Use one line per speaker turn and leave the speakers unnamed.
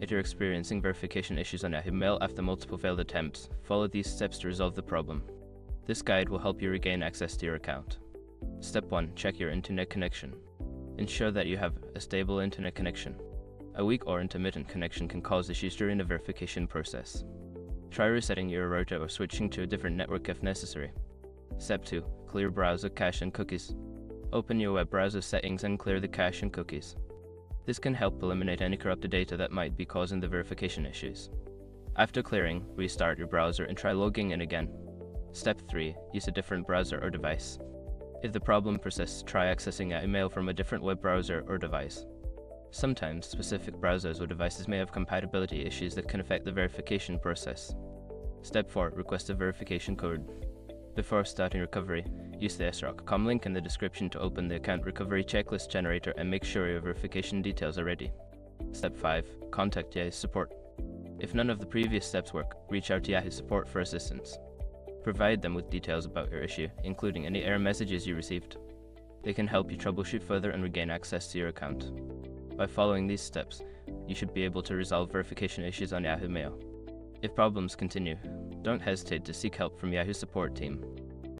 If you're experiencing verification issues on Yahoo Mail after multiple failed attempts, follow these steps to resolve the problem. This guide will help you regain access to your account. Step 1. Check your internet connection. Ensure that you have a stable internet connection. A weak or intermittent connection can cause issues during the verification process. Try resetting your router or switching to a different network if necessary. Step 2. Clear browser cache and cookies. Open your web browser settings and clear the cache and cookies. This can help eliminate any corrupted data that might be causing the verification issues. After clearing, restart your browser and try logging in again. Step 3. Use a different browser or device. If the problem persists, try accessing Yahoo Mail from a different web browser or device. Sometimes, specific browsers or devices may have compatibility issues that can affect the verification process. Step 4. Request a verification code. Before starting recovery, use the sroc.com link in the description to open the account recovery checklist generator and make sure your verification details are ready. Step 5. Contact Yahoo support. If none of the previous steps work, reach out to Yahoo support for assistance. Provide them with details about your issue, including any error messages you received. They can help you troubleshoot further and regain access to your account. By following these steps, you should be able to resolve verification issues on Yahoo Mail. If problems continue, don't hesitate to seek help from Yahoo support team.